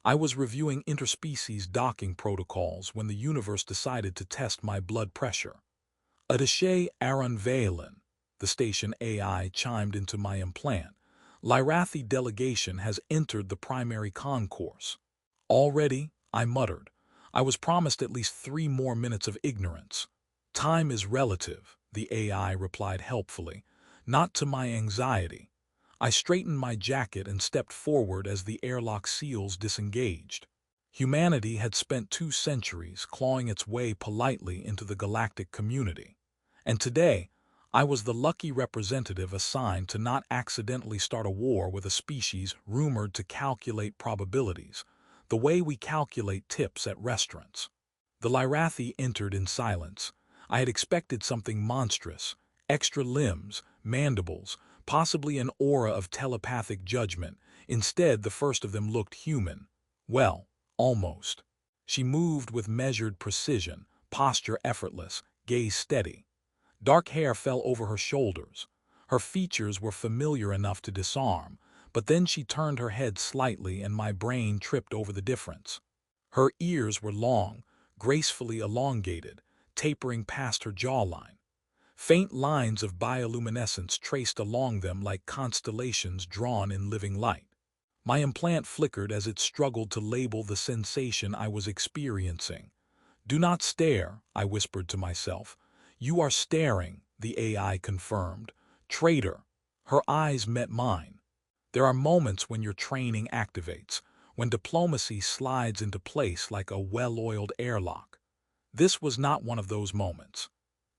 I was reviewing interspecies docking protocols when the universe decided to test my blood pressure. Adeshe Aaron Valen, the station AI chimed into my implant. Lyrathi delegation has entered the primary concourse. Already, I muttered. I was promised at least 3 more minutes of ignorance. Time is relative, the AI replied helpfully, not to my anxiety. I straightened my jacket and stepped forward as the airlock seals disengaged. Humanity had spent 2 centuries clawing its way politely into the galactic community. And today, I was the lucky representative assigned to not accidentally start a war with a species rumored to calculate probabilities, the way we calculate tips at restaurants. The Lyrathi entered in silence. I had expected something monstrous, extra limbs, mandibles, possibly an aura of telepathic judgment. Instead, the first of them looked human. Well, almost. She moved with measured precision, posture effortless, gaze steady. Dark hair fell over her shoulders. Her features were familiar enough to disarm, but then she turned her head slightly and my brain tripped over the difference. Her ears were long, gracefully elongated, tapering past her jawline. Faint lines of bioluminescence traced along them like constellations drawn in living light. My implant flickered as it struggled to label the sensation I was experiencing. "Do not stare," I whispered to myself. "You are staring," the AI confirmed. "Traitor." Her eyes met mine. There are moments when your training activates, when diplomacy slides into place like a well-oiled airlock. This was not one of those moments.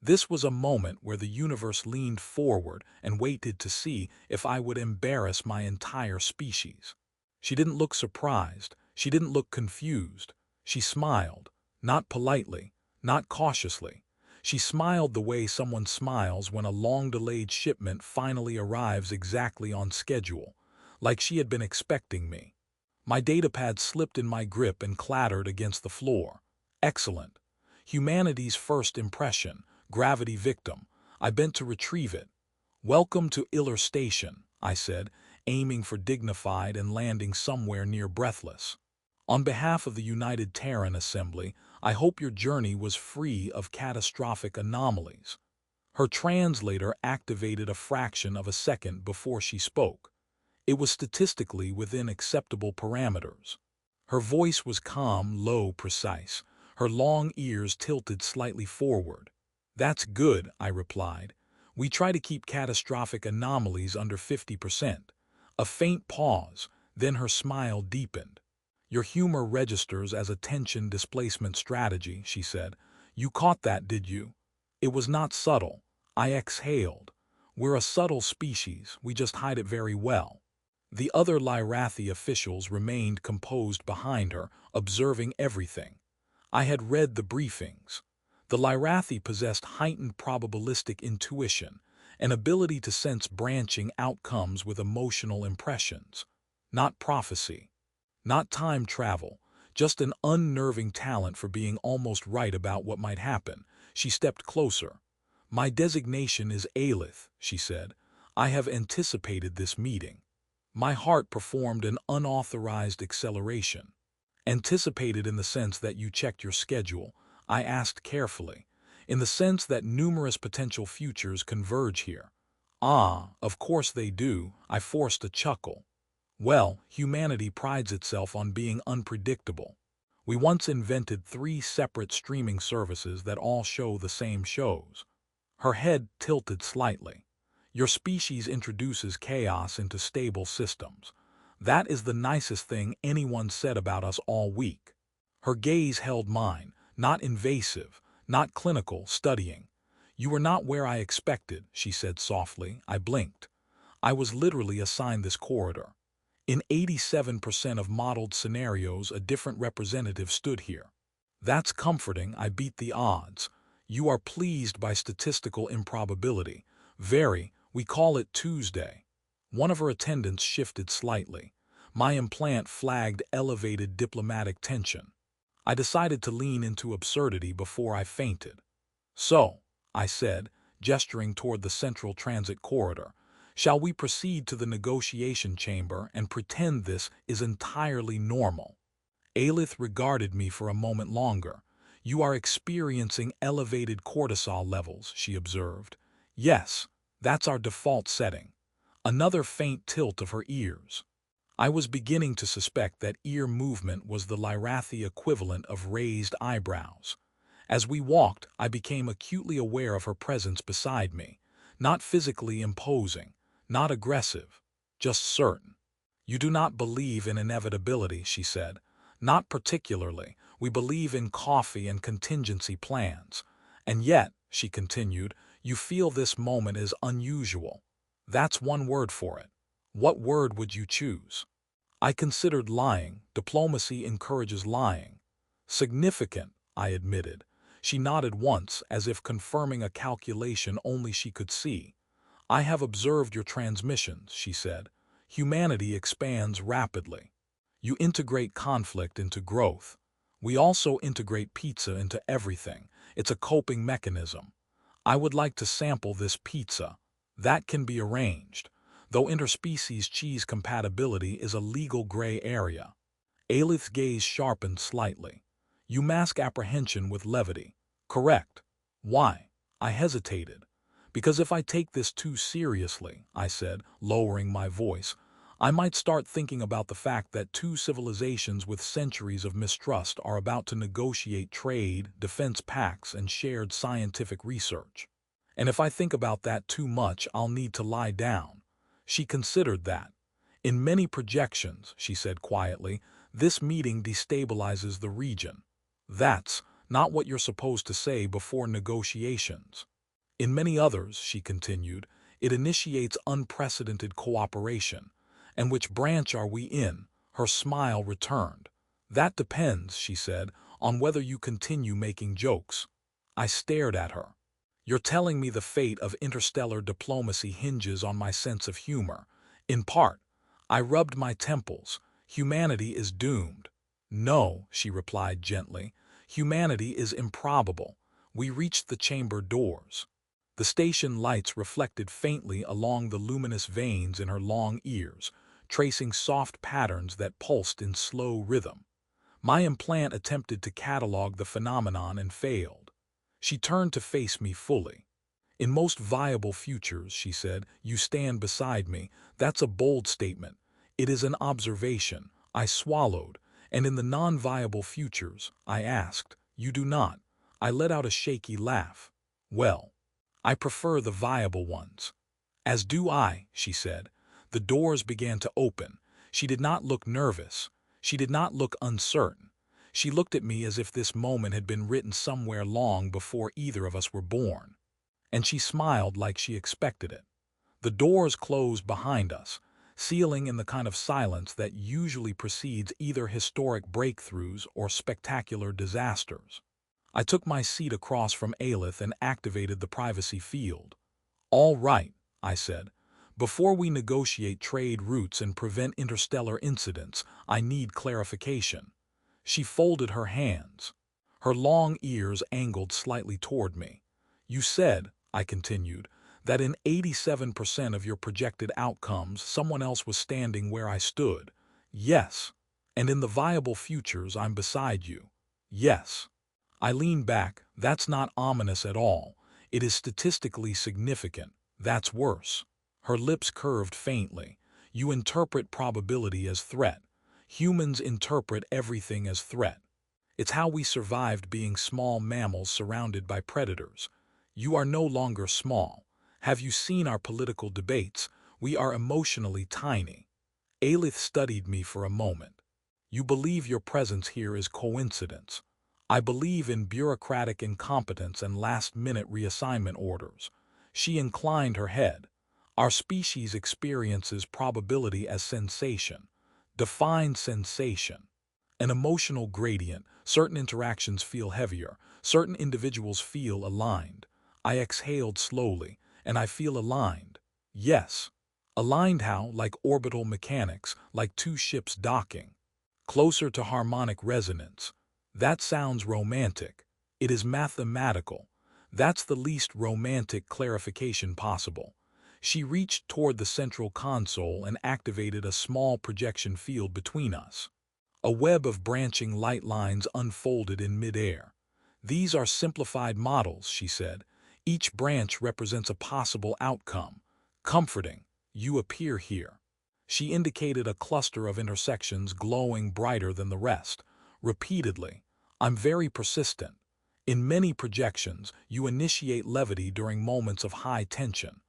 This was a moment where the universe leaned forward and waited to see if I would embarrass my entire species. She didn't look surprised. She didn't look confused. She smiled, not politely, not cautiously. She smiled the way someone smiles when a long-delayed shipment finally arrives exactly on schedule, like she had been expecting me. My datapad slipped in my grip and clattered against the floor. Excellent. Humanity's first impression, gravity victim. I bent to retrieve it. "Welcome to Iller Station," I said, aiming for dignified and landing somewhere near breathless. "On behalf of the United Terran Assembly, I hope your journey was free of catastrophic anomalies." Her translator activated a fraction of a second before she spoke. It was statistically within acceptable parameters. Her voice was calm, low, precise. Her long ears tilted slightly forward. "That's good," I replied. "We try to keep catastrophic anomalies under 50%. A faint pause, then her smile deepened. "Your humor registers as a tension displacement strategy," she said. "You caught that, did you?" It was not subtle. I exhaled. "We're a subtle species, we just hide it very well." The other Lyrathi officials remained composed behind her, observing everything. I had read the briefings. The Lyrathi possessed heightened probabilistic intuition, an ability to sense branching outcomes with emotional impressions. Not prophecy. Not time travel, just an unnerving talent for being almost right about what might happen. She stepped closer. "My designation is Aelith," she said. "I have anticipated this meeting." My heart performed an unauthorized acceleration. "Anticipated in the sense that you checked your schedule?" I asked carefully. "In the sense that numerous potential futures converge here?" "Ah, of course they do," I forced a chuckle. "Well, humanity prides itself on being unpredictable. We once invented 3 separate streaming services that all show the same shows." Her head tilted slightly. "Your species introduces chaos into stable systems. That is the nicest thing anyone said about us all week." Her gaze held mine, not invasive, not clinical, studying. "You were not where I expected," she said softly. I blinked. "I was literally assigned this corridor. In 87% of modeled scenarios, a different representative stood here." "That's comforting," I beat the odds. "You are pleased by statistical improbability." "Very. We call it Tuesday." One of her attendants shifted slightly. My implant flagged elevated diplomatic tension. I decided to lean into absurdity before I fainted. "So," I said, gesturing toward the central transit corridor, "shall we proceed to the negotiation chamber and pretend this is entirely normal?" Alith regarded me for a moment longer. You are experiencing elevated cortisol levels, she observed. Yes, that's our default setting. Another faint tilt of her ears. I was beginning to suspect that ear movement was the Lyrathi equivalent of raised eyebrows. As we walked, I became acutely aware of her presence beside me, not physically imposing, not aggressive, just certain. You do not believe in inevitability, she said. Not particularly. We believe in coffee and contingency plans. And yet, she continued, you feel this moment is unusual. That's one word for it. What word would you choose? I considered lying. Diplomacy encourages lying. Significant, I admitted. She nodded once, as if confirming a calculation only she could see. I have observed your transmissions, she said. Humanity expands rapidly. You integrate conflict into growth. We also integrate pizza into everything. It's a coping mechanism. I would like to sample this pizza. That can be arranged, though interspecies cheese compatibility is a legal gray area. Alith's gaze sharpened slightly. You mask apprehension with levity. Correct. Why? I hesitated. Because if I take this too seriously, I said, lowering my voice, I might start thinking about the fact that two civilizations with centuries of mistrust are about to negotiate trade, defense pacts, and shared scientific research. And if I think about that too much, I'll need to lie down. She considered that. In many projections, she said quietly, this meeting destabilizes the region. That's not what you're supposed to say before negotiations. In many others, she continued, it initiates unprecedented cooperation. And which branch are we in? Her smile returned. That depends, she said, on whether you continue making jokes. I stared at her. You're telling me the fate of interstellar diplomacy hinges on my sense of humor. In part. I rubbed my temples. Humanity is doomed. No, she replied gently. Humanity is improbable. We reached the chamber doors. The station lights reflected faintly along the luminous veins in her long ears, tracing soft patterns that pulsed in slow rhythm. My implant attempted to catalog the phenomenon and failed. She turned to face me fully. In most viable futures, she said, you stand beside me. That's a bold statement. It is an observation. I swallowed. And in the non-viable futures, I asked, you do not. I let out a shaky laugh. Well, I prefer the viable ones. As do I, she said. The doors began to open. She did not look nervous. She did not look uncertain. She looked at me as if this moment had been written somewhere long before either of us were born. And she smiled like she expected it. The doors closed behind us, sealing in the kind of silence that usually precedes either historic breakthroughs or spectacular disasters. I took my seat across from Alith and activated the privacy field. All right, I said. Before we negotiate trade routes and prevent interstellar incidents, I need clarification. She folded her hands. Her long ears angled slightly toward me. You said, I continued, that in 87% of your projected outcomes, someone else was standing where I stood. Yes. And in the viable futures, I'm beside you. Yes. I leaned back. That's not ominous at all. It is statistically significant. That's worse. Her lips curved faintly. You interpret probability as threat. Humans interpret everything as threat. It's how we survived being small mammals surrounded by predators. You are no longer small. Have you seen our political debates? We are emotionally tiny. Alith studied me for a moment. You believe your presence here is coincidence. I believe in bureaucratic incompetence and last-minute reassignment orders. She inclined her head. Our species experiences probability as sensation. Define sensation. An emotional gradient. Certain interactions feel heavier. Certain individuals feel aligned. I exhaled slowly, and I feel aligned. Yes. Aligned how? Like orbital mechanics, like two ships docking. Closer to harmonic resonance. That sounds romantic. It is mathematical. That's the least romantic clarification possible. She reached toward the central console and activated a small projection field between us. A web of branching light lines unfolded in midair. "These are simplified models," she said. "Each branch represents a possible outcome. Comforting, you appear here." She indicated a cluster of intersections glowing brighter than the rest. Repeatedly, "I'm very persistent. In many projections, you initiate levity during moments of high tension.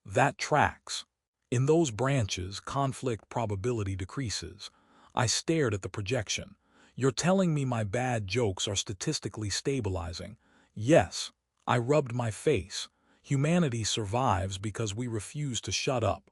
That tracks. In those branches, conflict probability decreases." I stared at the projection. "You're telling me my bad jokes are statistically stabilizing?" "Yes." I rubbed my face. "Humanity survives because we refuse to shut up."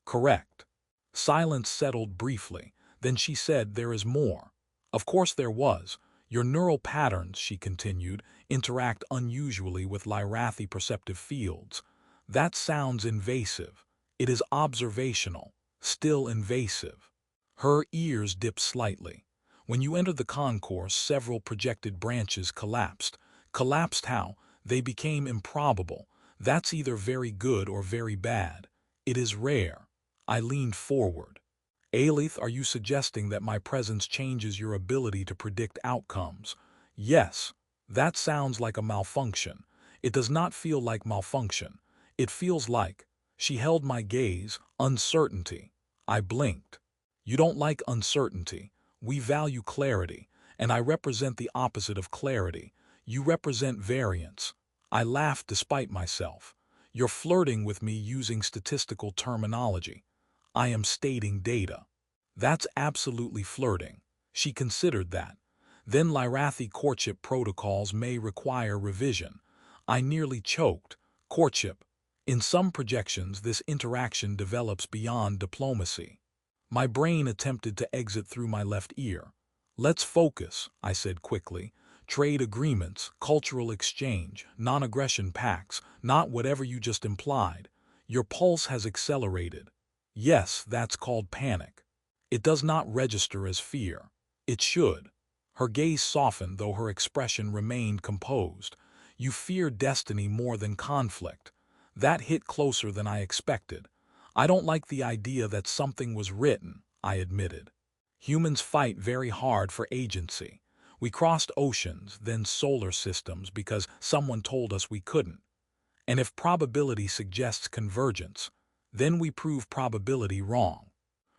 "Correct." Silence settled briefly. Then she said, "There is more." Of course there was. "Your neural patterns," she continued, "interact unusually with Lyrathi perceptive fields." That sounds invasive. It is observational, still invasive. Her ears dipped slightly. "When you entered the concourse, several projected branches collapsed." "Collapsed how?" "They became improbable. That's either very good or very bad. It is rare." I leaned forward. "Alith, are you suggesting that my presence changes your ability to predict outcomes?" "Yes." "That sounds like a malfunction." "It does not feel like malfunction. It feels like—" She held my gaze. "Uncertainty." I blinked. "You don't like uncertainty. We value clarity, and I represent the opposite of clarity. You represent variance." I laughed despite myself. "You're flirting with me using statistical terminology." "I am stating data." "That's absolutely flirting." She considered that. "Then Lyrathi courtship protocols may require revision." I nearly choked. "Courtship. In some projections, this interaction develops beyond diplomacy." My brain attempted to exit through my left ear. "Let's focus," I said quickly. "Trade agreements, cultural exchange, non-aggression pacts, not whatever you just implied." Your pulse has accelerated. "Yes, that's called panic." "It does not register as fear." "It should." Her gaze softened, though her expression remained composed. "You fear destiny more than conflict." That hit closer than I expected. "I don't like the idea that something was written," I admitted. "Humans fight very hard for agency. We crossed oceans, then solar systems, because someone told us we couldn't. And if probability suggests convergence, then we prove probability wrong."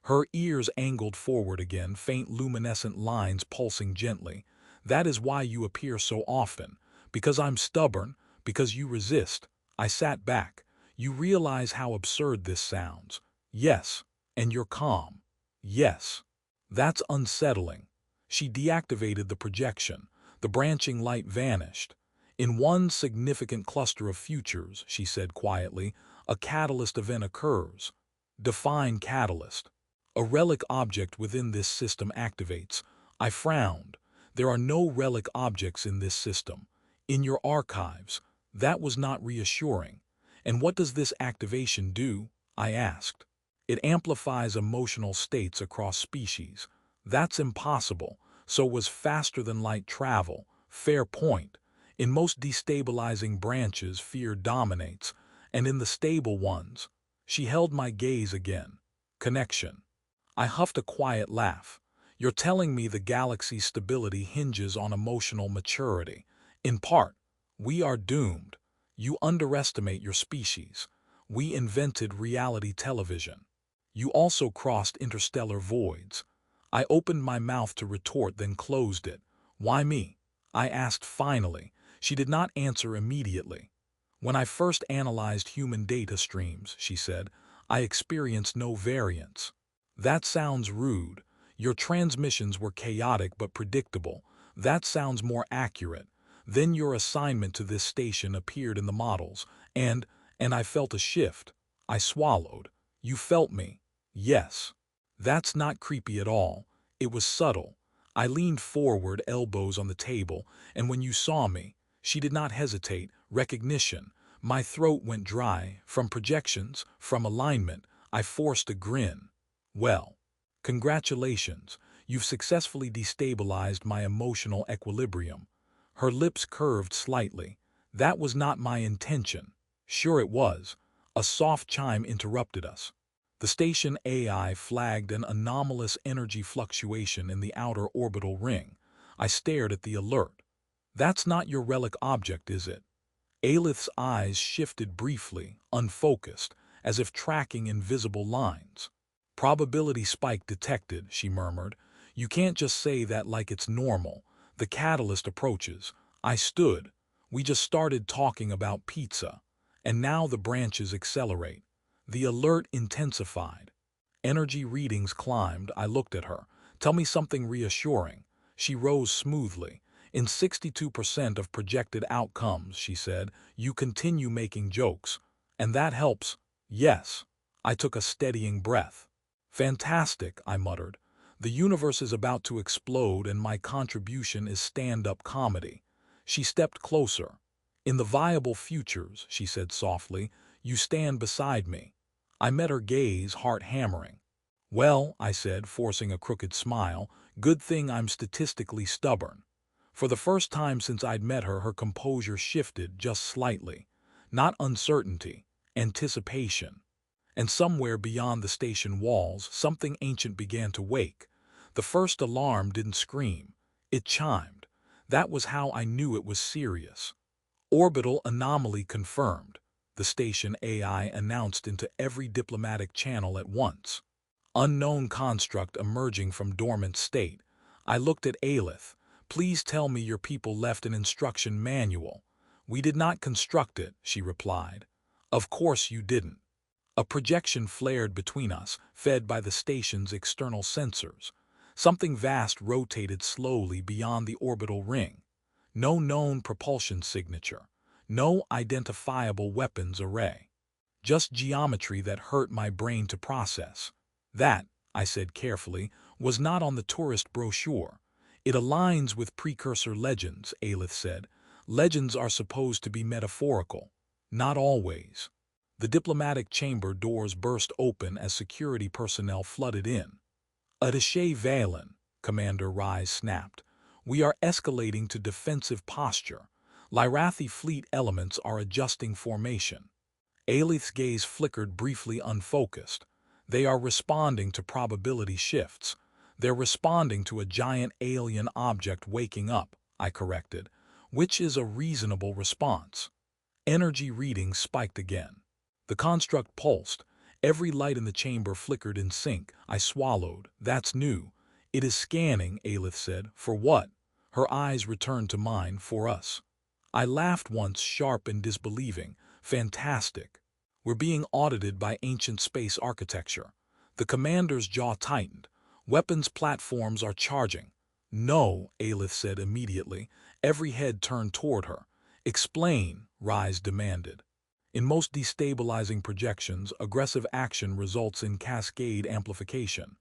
Her ears angled forward again, faint luminescent lines pulsing gently. "That is why you appear so often. Because I'm stubborn, because you resist." I sat back. "You realize how absurd this sounds?" "Yes." "And you're calm." "Yes." "That's unsettling." She deactivated the projection. The branching light vanished. "In one significant cluster of futures," she said quietly, "a catalyst event occurs." "Define catalyst." "A relic object within this system activates." I frowned. "There are no relic objects in this system." "In your archives." That was not reassuring. "And what does this activation do?" I asked. "It amplifies emotional states across species." "That's impossible." "So was faster-than-light travel." "Fair point." "In most destabilizing branches, fear dominates. And in the stable ones—" She held my gaze again. "Connection." I huffed a quiet laugh. "You're telling me the galaxy's stability hinges on emotional maturity." "In part. We are doomed." "You underestimate your species." "We invented reality television." "You also crossed interstellar voids." I opened my mouth to retort, then closed it. "Why me?" I asked finally. She did not answer immediately. "When I first analyzed human data streams," she said, "I experienced no variance." "That sounds rude." "Your transmissions were chaotic but predictable." "That sounds more accurate." "Then your assignment to this station appeared in the models, and I felt a shift." I swallowed. "You felt me?" "Yes." "That's not creepy at all." "It was subtle." I leaned forward, elbows on the table. "And when you saw me—" She did not hesitate. "Recognition." My throat went dry. "From projections, from alignment." I forced a grin. "Well, congratulations. You've successfully destabilized my emotional equilibrium." Her lips curved slightly. "That was not my intention." "Sure it was." A soft chime interrupted us. The station AI flagged an anomalous energy fluctuation in the outer orbital ring. I stared at the alert. That's not your relic object, is it? Aelith's eyes shifted briefly, unfocused, as if tracking invisible lines. Probability spike detected, she murmured. You can't just say that like it's normal. The catalyst approaches. I stood. We just started talking about pizza. And now the branches accelerate. The alert intensified. Energy readings climbed. I looked at her. Tell me something reassuring. She rose smoothly. In 62% of projected outcomes, she said, you continue making jokes. And that helps. Yes. I took a steadying breath. Fantastic, I muttered. The universe is about to explode and my contribution is stand-up comedy. She stepped closer. In the viable futures, she said softly, you stand beside me. I met her gaze, heart hammering. Well, I said, forcing a crooked smile, good thing I'm statistically stubborn. For the first time since I'd met her, her composure shifted just slightly. Not uncertainty, anticipation. And somewhere beyond the station walls, something ancient began to wake. The first alarm didn't scream. It chimed. That was how I knew it was serious. Orbital anomaly confirmed, the station AI announced into every diplomatic channel at once. Unknown construct emerging from dormant state. I looked at Aelith. Please tell me your people left an instruction manual. We did not construct it, she replied. Of course you didn't. A projection flared between us, fed by the station's external sensors. Something vast rotated slowly beyond the orbital ring. No known propulsion signature. No identifiable weapons array. Just geometry that hurt my brain to process. That, I said carefully, was not on the tourist brochure. It aligns with precursor legends, Aelith said. Legends are supposed to be metaphorical. Not always. The diplomatic chamber doors burst open as security personnel flooded in. Attaché Valen, Commander Rise snapped. We are escalating to defensive posture. Lyrathi fleet elements are adjusting formation. Aelith's gaze flickered briefly unfocused. They are responding to probability shifts. They're responding to a giant alien object waking up, I corrected, which is a reasonable response. Energy readings spiked again. The construct pulsed. Every light in the chamber flickered in sync. I swallowed. That's new. It is scanning, Aelith said. For what? Her eyes returned to mine. For us. I laughed once, sharp and disbelieving. Fantastic. We're being audited by ancient space architecture. The commander's jaw tightened. Weapons platforms are charging. No, Aelith said immediately. Every head turned toward her. Explain, Rise demanded. In most destabilizing projections, aggressive action results in cascade amplification.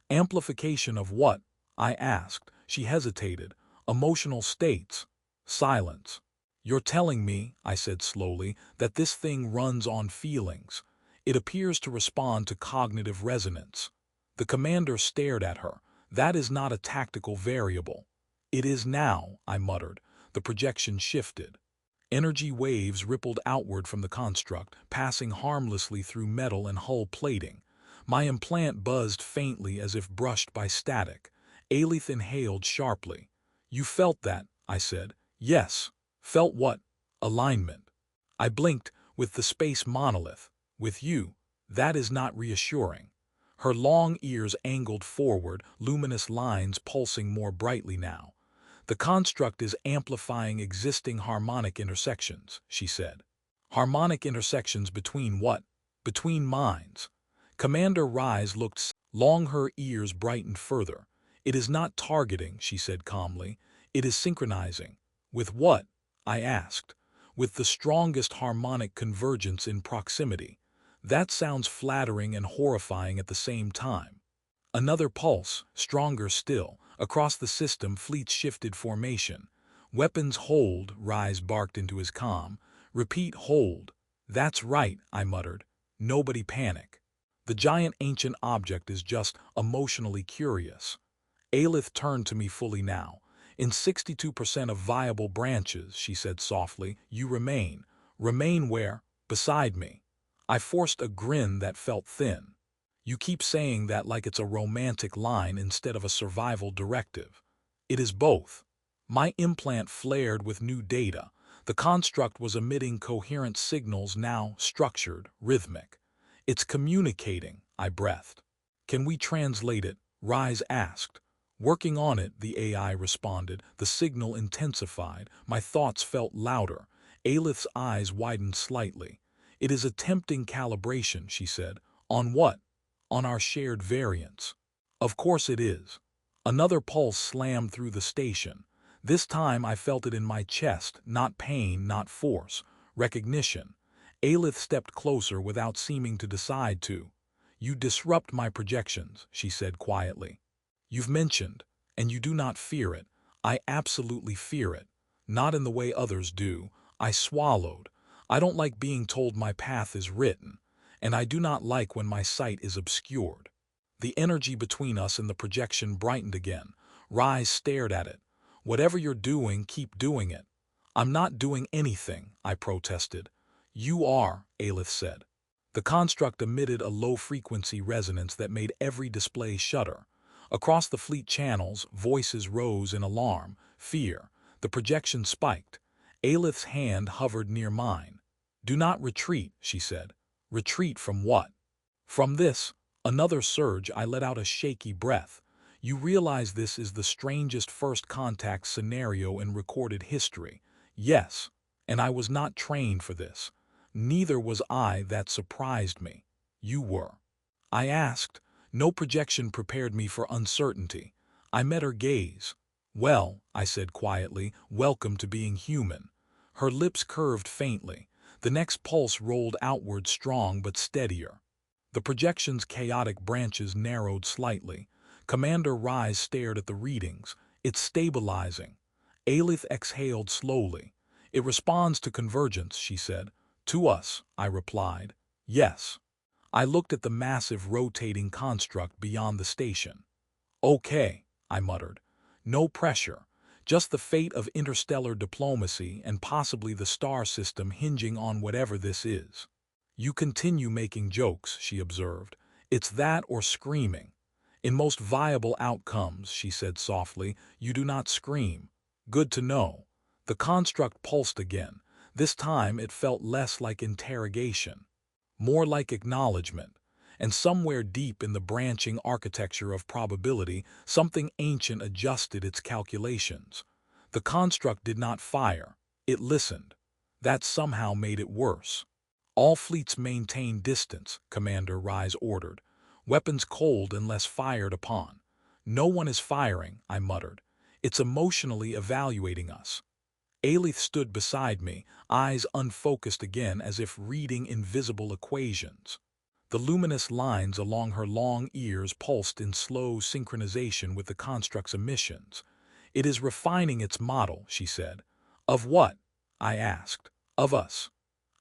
Amplification of what? I asked. She hesitated. Emotional states. Silence. You're telling me, I said slowly, that this thing runs on feelings. It appears to respond to cognitive resonance. The commander stared at her. That is not a tactical variable. It is now, I muttered. The projection shifted. Energy waves rippled outward from the construct, passing harmlessly through metal and hull plating. My implant buzzed faintly as if brushed by static. Aelith inhaled sharply. You felt that, I said. Yes. Felt what? Alignment. I blinked. With the space monolith. With you. That is not reassuring. Her long ears angled forward, luminous lines pulsing more brightly now. The construct is amplifying existing harmonic intersections, she said. Harmonic intersections between what? Between minds. Commander Rise looked long, her ears brightened further. It is not targeting, she said calmly. It is synchronizing. With what? I asked. With the strongest harmonic convergence in proximity. That sounds flattering and horrifying at the same time. Another pulse, stronger still. Across the system, fleets shifted formation. Weapons hold, Rise barked into his calm. Repeat hold. That's right, I muttered. Nobody panic. The giant ancient object is just emotionally curious. Aelith turned to me fully now. In 62% of viable branches, she said softly, you remain. Remain where? Beside me. I forced a grin that felt thin. You keep saying that like it's a romantic line instead of a survival directive. It is both. My implant flared with new data. The construct was emitting coherent signals, now structured, rhythmic. It's communicating, I breathed. Can we translate it? Rise asked. Working on it, the AI responded. The signal intensified. My thoughts felt louder. Aelith's eyes widened slightly. It is attempting calibration, she said. On what? On our shared variance. Of course it is. Another pulse slammed through the station. This time I felt it in my chest, not pain, not force, recognition. Aelith stepped closer without seeming to decide to. You disrupt my projections, she said quietly. You've mentioned, and you do not fear it. I absolutely fear it. Not in the way others do. I swallowed. I don't like being told my path is written, and I do not like when my sight is obscured. The energy between us and the projection brightened again. Rise stared at it. Whatever you're doing, keep doing it. I'm not doing anything, I protested. You are, Aelith said. The construct emitted a low-frequency resonance that made every display shudder. Across the fleet channels, voices rose in alarm, fear. The projection spiked. Aelith's hand hovered near mine. Do not retreat, she said. Retreat from what? From this. Another surge. I let out a shaky breath. You realize this is the strangest first contact scenario in recorded history. Yes, and I was not trained for this. Neither was I. That surprised me. You were. I asked. No projection prepared me for uncertainty. I met her gaze. Well, I said quietly, welcome to being human. Her lips curved faintly. The next pulse rolled outward, strong but steadier. The projection's chaotic branches narrowed slightly. Commander Rise stared at the readings. It's stabilizing. Aelith exhaled slowly. It responds to convergence, she said. To us, I replied. Yes. I looked at the massive rotating construct beyond the station. Okay, I muttered. No pressure. Just the fate of interstellar diplomacy and possibly the star system hinging on whatever this is. You continue making jokes, she observed. It's that or screaming. In most viable outcomes, she said softly, you do not scream. Good to know. The construct pulsed again. This time it felt less like interrogation, more like acknowledgement. And somewhere deep in the branching architecture of probability, something ancient adjusted its calculations. The construct did not fire. It listened. That somehow made it worse. All fleets maintain distance, Commander Rise ordered. Weapons cold unless fired upon. No one is firing, I muttered. It's emotionally evaluating us. Aelith stood beside me, eyes unfocused again as if reading invisible equations. The luminous lines along her long ears pulsed in slow synchronization with the construct's emissions. It is refining its model, she said. Of what? I asked. Of us.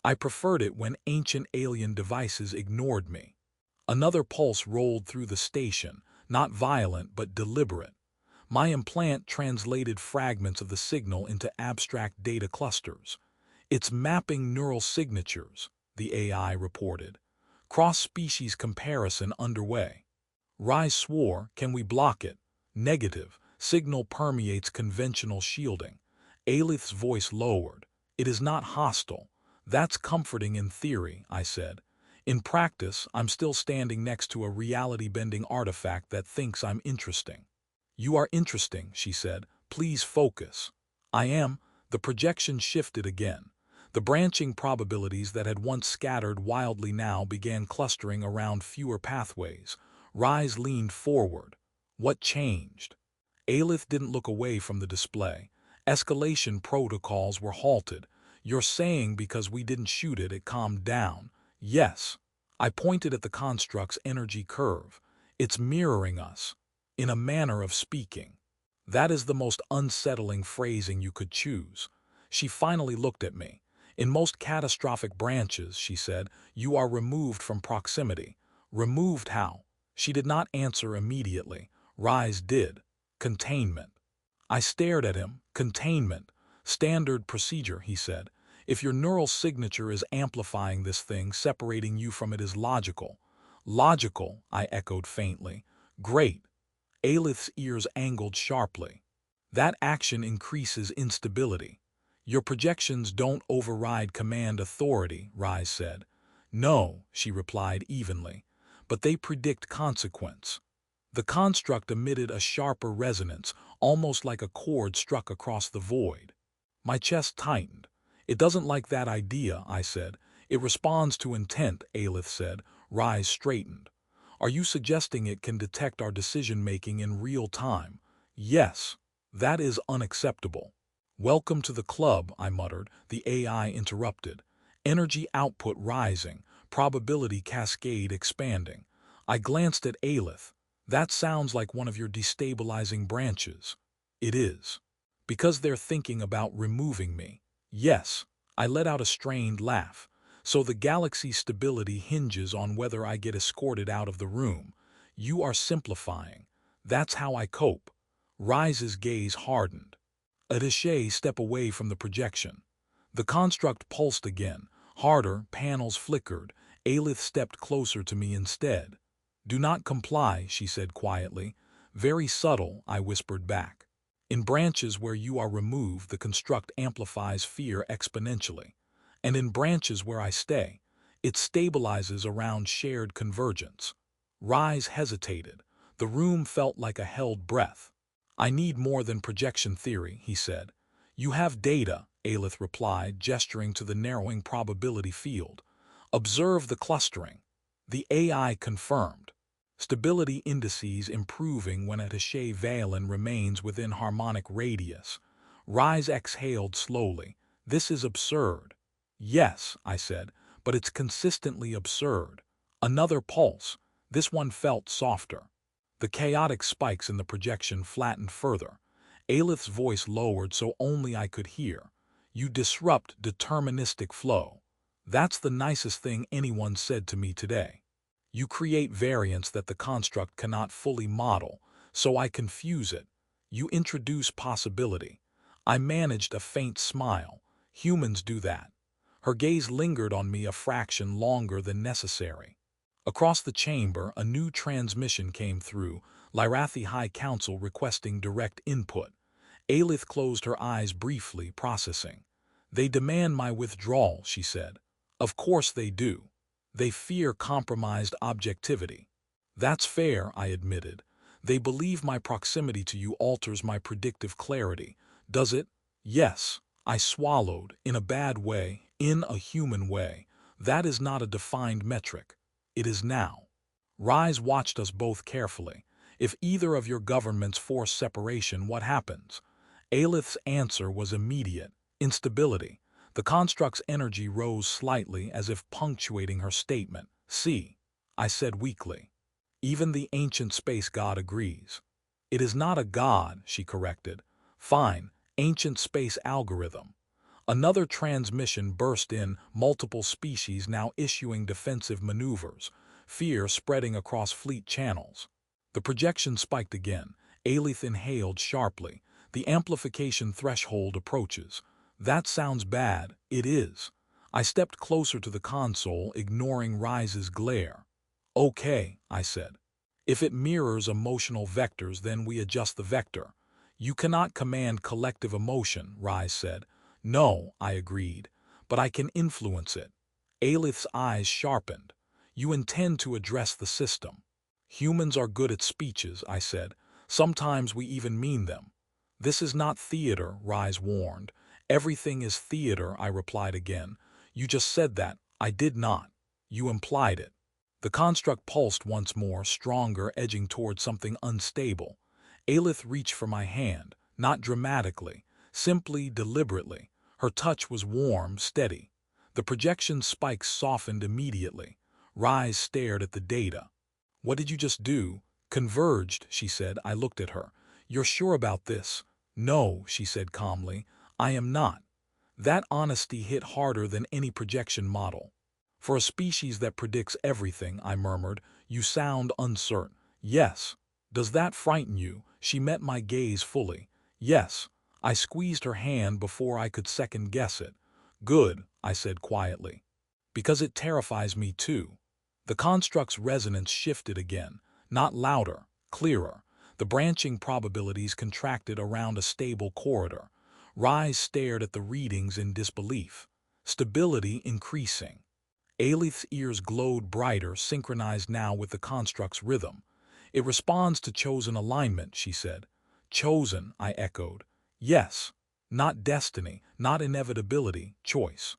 I preferred it when ancient alien devices ignored me. Another pulse rolled through the station, not violent but deliberate. My implant translated fragments of the signal into abstract data clusters. It's mapping neural signatures, the AI reported. Cross-species comparison underway. Rise swore, can we block it? Negative. Signal permeates conventional shielding. Aelith's voice lowered. It is not hostile. That's comforting in theory, I said. In practice, I'm still standing next to a reality-bending artifact that thinks I'm interesting. You are interesting, she said. Please focus. I am. The projection shifted again. The branching probabilities that had once scattered wildly now began clustering around fewer pathways. Rise leaned forward. What changed? Aelith didn't look away from the display. Escalation protocols were halted. You're saying because we didn't shoot it, it calmed down. Yes. I pointed at the construct's energy curve. It's mirroring us. In a manner of speaking. That is the most unsettling phrasing you could choose. She finally looked at me. In most catastrophic branches, she said, you are removed from proximity. Removed how? She did not answer immediately. Rise did. Containment. I stared at him. Containment. Standard procedure, he said. If your neural signature is amplifying this thing, separating you from it is logical. Logical, I echoed faintly. Great. Aelith's ears angled sharply. That action increases instability. Your projections don't override command authority, Rise said. No, she replied evenly, but they predict consequence. The construct emitted a sharper resonance, almost like a chord struck across the void. My chest tightened. It doesn't like that idea, I said. It responds to intent, Aelith said. Rise straightened. Are you suggesting it can detect our decision-making in real time? Yes. That is unacceptable. Welcome to the club, I muttered. The AI interrupted. Energy output rising, probability cascade expanding. I glanced at Aelith. That sounds like one of your destabilizing branches. It is. Because they're thinking about removing me. Yes. I let out a strained laugh. So the galaxy's stability hinges on whether I get escorted out of the room. You are simplifying. That's how I cope. Rise's gaze hardened. Attaché step away from the projection. The construct pulsed again. Harder, panels flickered. Aelith stepped closer to me instead. Do not comply, she said quietly. Very subtle, I whispered back. In branches where you are removed, the construct amplifies fear exponentially. And in branches where I stay, it stabilizes around shared convergence. Rise hesitated. The room felt like a held breath. I need more than projection theory, he said. You have data, Aelith replied, gesturing to the narrowing probability field. Observe the clustering. The AI confirmed. Stability indices improving when attaché Valen remains within harmonic radius. Rise exhaled slowly. This is absurd. Yes, I said, but it's consistently absurd. Another pulse. This one felt softer. The chaotic spikes in the projection flattened further. Aelith's voice lowered so only I could hear. You disrupt deterministic flow. That's the nicest thing anyone said to me today. You create variance that the construct cannot fully model, so I confuse it. You introduce possibility. I managed a faint smile. Humans do that. Her gaze lingered on me a fraction longer than necessary. Across the chamber, a new transmission came through, Lyrathi High Council requesting direct input. Aelith closed her eyes briefly, processing. They demand my withdrawal, she said. Of course they do. They fear compromised objectivity. That's fair, I admitted. They believe my proximity to you alters my predictive clarity. Does it? Yes. I swallowed, in a bad way, in a human way. That is not a defined metric. It is now. Rise watched us both carefully. If either of your governments force separation, what happens? Aelith's answer was immediate. Instability. The construct's energy rose slightly as if punctuating her statement. See, I said weakly. Even the ancient space god agrees. It is not a god, she corrected. Fine, ancient space algorithm. Another transmission burst in, multiple species now issuing defensive maneuvers, fear spreading across fleet channels. The projection spiked again. Aelith inhaled sharply. The amplification threshold approaches. That sounds bad. It is. I stepped closer to the console, ignoring Rise's glare. Okay, I said. If it mirrors emotional vectors, then we adjust the vector. You cannot command collective emotion, Rise said. No, I agreed, but I can influence it. Aelith's eyes sharpened. You intend to address the system. Humans are good at speeches, I said. Sometimes we even mean them. This is not theater, Rise warned. Everything is theater, I replied again. You just said that. I did not. You implied it. The construct pulsed once more, stronger, edging toward something unstable. Aelith reached for my hand, not dramatically, simply, deliberately. Her touch was warm, steady. The projection spikes softened immediately. Rise stared at the data. What did you just do? Converged, she said. I looked at her. You're sure about this? No, she said calmly. I am not. That honesty hit harder than any projection model. For a species that predicts everything, I murmured, you sound uncertain. Yes. Does that frighten you? She met my gaze fully. Yes. I squeezed her hand before I could second-guess it. Good, I said quietly. Because it terrifies me too. The construct's resonance shifted again, not louder, clearer. The branching probabilities contracted around a stable corridor. Rise stared at the readings in disbelief. Stability increasing. Aleth's ears glowed brighter, synchronized now with the construct's rhythm. It responds to chosen alignment, she said. Chosen, I echoed. Yes. Not destiny, not inevitability, choice.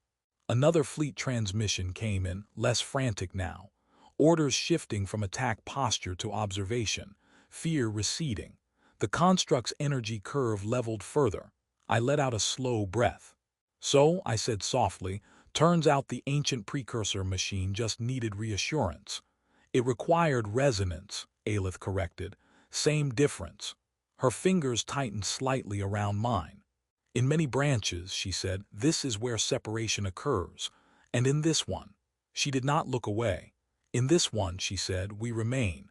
Another fleet transmission came in, less frantic now. Orders shifting from attack posture to observation. Fear receding. The construct's energy curve leveled further. I let out a slow breath. So, I said softly, turns out the ancient precursor machine just needed reassurance. It required resonance, Aleth corrected. Same difference. Her fingers tightened slightly around mine. In many branches, she said, this is where separation occurs. And in this one, she did not look away. In this one, she said, we remain.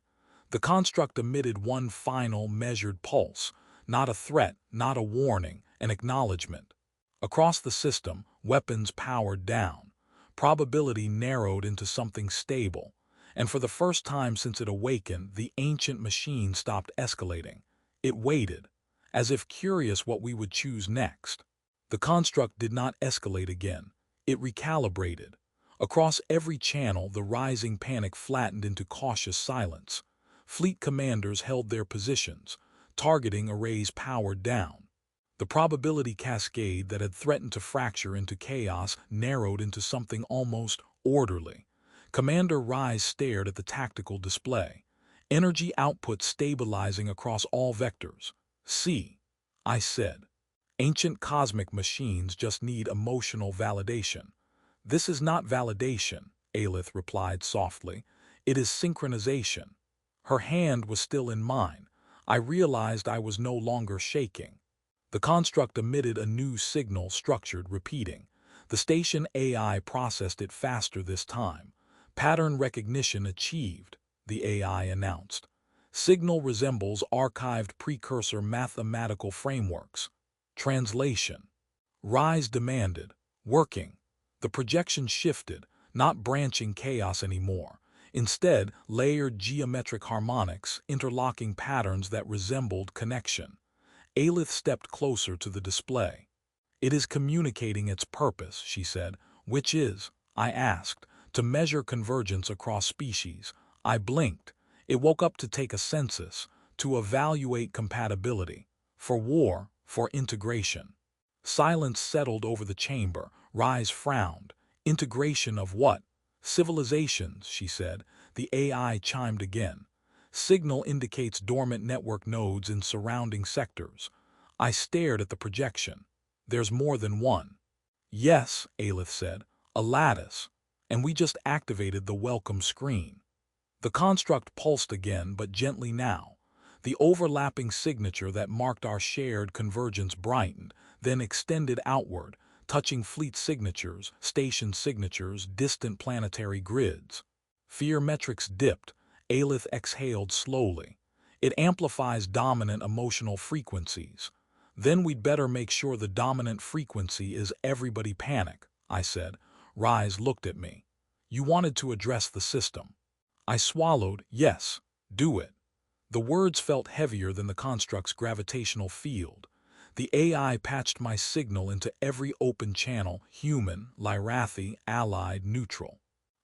The construct emitted one final, measured pulse, not a threat, not a warning, an acknowledgement. Across the system, weapons powered down. Probability narrowed into something stable. And for the first time since it awakened, the ancient machine stopped escalating. It waited, as if curious what we would choose next. The construct did not escalate again. It recalibrated. Across every channel, the rising panic flattened into cautious silence. Fleet commanders held their positions, targeting arrays powered down. The probability cascade that had threatened to fracture into chaos narrowed into something almost orderly. Commander Rise stared at the tactical display. Energy output stabilizing across all vectors. See, I said. Ancient cosmic machines just need emotional validation. This is not validation, Aleth replied softly. It is synchronization. Her hand was still in mine. I realized I was no longer shaking. The construct emitted a new signal, structured, repeating. The station AI processed it faster this time. Pattern recognition achieved, the AI announced. Signal resembles archived precursor mathematical frameworks. Translation. Rise demanded. Working. The projection shifted, not branching chaos anymore. Instead, layered geometric harmonics, interlocking patterns that resembled connection. Aleth stepped closer to the display. It is communicating its purpose, she said. Which is, I asked, to measure convergence across species. I blinked. It woke up to take a census, to evaluate compatibility. For war, for integration. Silence settled over the chamber. Rise frowned. Integration of what? Civilizations, she said. The AI chimed again. Signal indicates dormant network nodes in surrounding sectors. I stared at the projection. There's more than one. Yes, Aleth said. A lattice. And we just activated the welcome screen. The construct pulsed again, but gently now. The overlapping signature that marked our shared convergence brightened, then extended outward, touching fleet signatures, station signatures, distant planetary grids. Fear metrics dipped. Aleth exhaled slowly. It amplifies dominant emotional frequencies. Then we'd better make sure the dominant frequency is everybody panic, I said. Rise looked at me. You wanted to address the system. I swallowed. Yes, do it. The words felt heavier than the construct's gravitational field. The AI patched my signal into every open channel, human, Lyrathi, allied, neutral.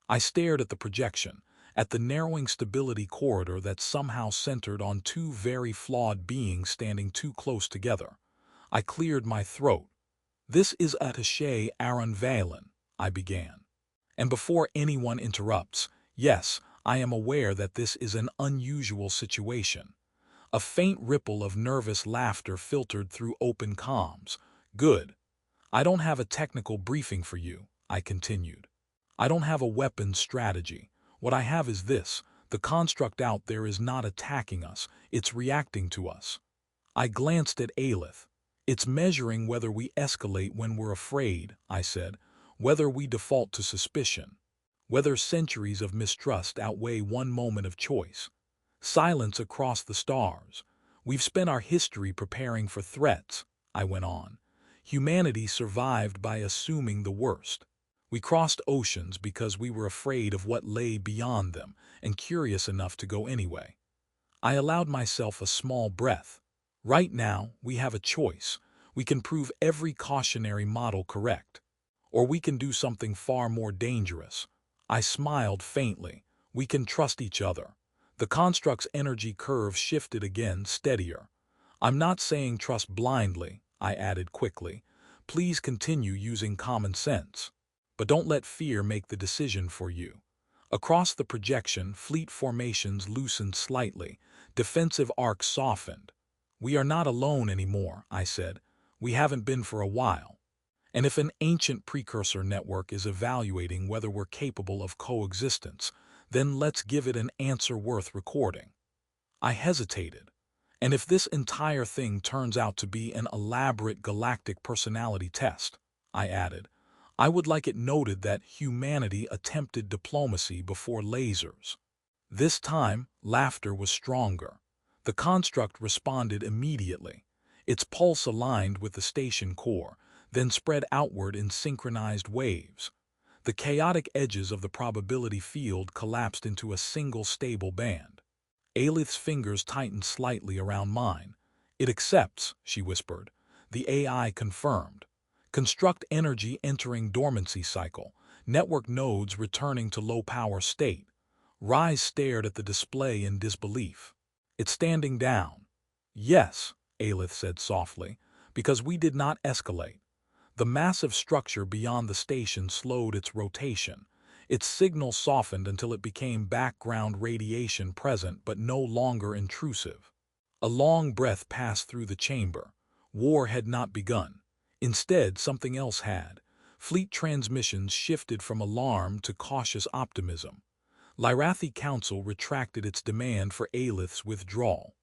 I stared at the projection, at the narrowing stability corridor that somehow centered on two very flawed beings standing too close together. I cleared my throat. This is attaché Aaron Valen, I began. And before anyone interrupts, yes, I am aware that this is an unusual situation. A faint ripple of nervous laughter filtered through open comms. Good. I don't have a technical briefing for you, I continued. I don't have a weapons strategy. What I have is this: the construct out there is not attacking us, it's reacting to us. I glanced at Aleth. It's measuring whether we escalate when we're afraid, I said, whether we default to suspicion, whether centuries of mistrust outweigh one moment of choice. Silence across the stars. We've spent our history preparing for threats, I went on. Humanity survived by assuming the worst. We crossed oceans because we were afraid of what lay beyond them and curious enough to go anyway. I allowed myself a small breath. Right now, we have a choice. We can prove every cautionary model correct. Or we can do something far more dangerous. I smiled faintly. We can trust each other. The construct's energy curve shifted again, steadier. I'm not saying trust blindly, I added quickly. Please continue using common sense. But don't let fear make the decision for you. Across the projection, fleet formations loosened slightly. Defensive arcs softened. We are not alone anymore, I said. We haven't been for a while. And if an ancient precursor network is evaluating whether we're capable of coexistence, then let's give it an answer worth recording. I hesitated. And if this entire thing turns out to be an elaborate galactic personality test, I added, I would like it noted that humanity attempted diplomacy before lasers. This time, laughter was stronger. The construct responded immediately. Its pulse aligned with the station core, then spread outward in synchronized waves. The chaotic edges of the probability field collapsed into a single stable band. Aelith's fingers tightened slightly around mine. It accepts, she whispered. The AI confirmed. Construct energy entering dormancy cycle. Network nodes returning to low-power state. Rise stared at the display in disbelief. It's standing down. Yes, Aelith said softly, because we did not escalate. The massive structure beyond the station slowed its rotation. Its signal softened until it became background radiation present but no longer intrusive. A long breath passed through the chamber. War had not begun. Instead, something else had. Fleet transmissions shifted from alarm to cautious optimism. Lyrathi Council retracted its demand for Aelith's withdrawal.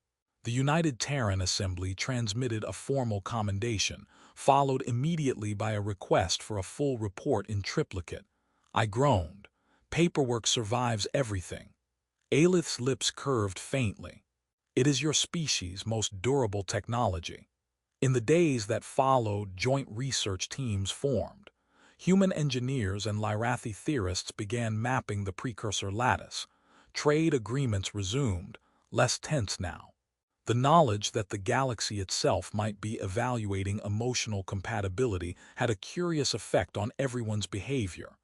The United Terran Assembly transmitted a formal commendation, followed immediately by a request for a full report in triplicate. I groaned. Paperwork survives everything. Aelith's lips curved faintly. It is your species' most durable technology. In the days that followed, joint research teams formed. Human engineers and Lyrathi theorists began mapping the precursor lattice. Trade agreements resumed, less tense now. The knowledge that the galaxy itself might be evaluating emotional compatibility had a curious effect on everyone's behavior.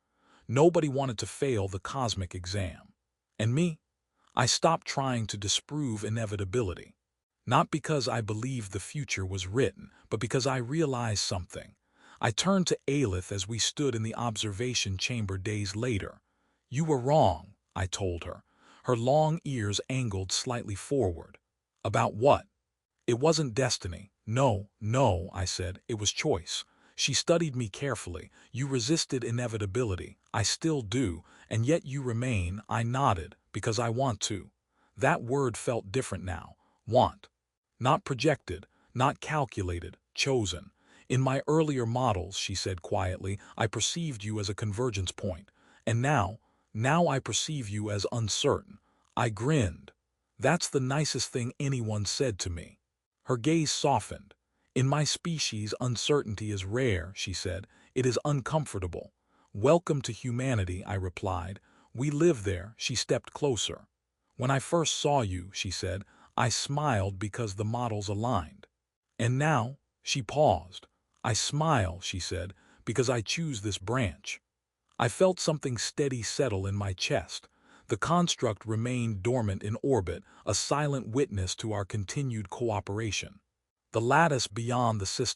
Nobody wanted to fail the cosmic exam. And me? I stopped trying to disprove inevitability. Not because I believed the future was written, but because I realized something. I turned to Aelith as we stood in the observation chamber days later. You were wrong, I told her, her long ears angled slightly forward. About what? It wasn't destiny. No, I said, it was choice. She studied me carefully. You resisted inevitability. I still do, and yet you remain. I nodded, because I want to. That word felt different now. Want. Not projected, not calculated, chosen. In my earlier models, she said quietly, I perceived you as a convergence point. And now I perceive you as uncertain. I grinned. That's the nicest thing anyone said to me. Her gaze softened. In my species, uncertainty is rare, she said. It is uncomfortable. Welcome to humanity, I replied. We live there. She stepped closer. When I first saw you, she said, I smiled because the models aligned. And now, she paused. I smile, she said, because I choose this branch. I felt something steady settle in my chest. The construct remained dormant in orbit, a silent witness to our continued cooperation. The lattice beyond the system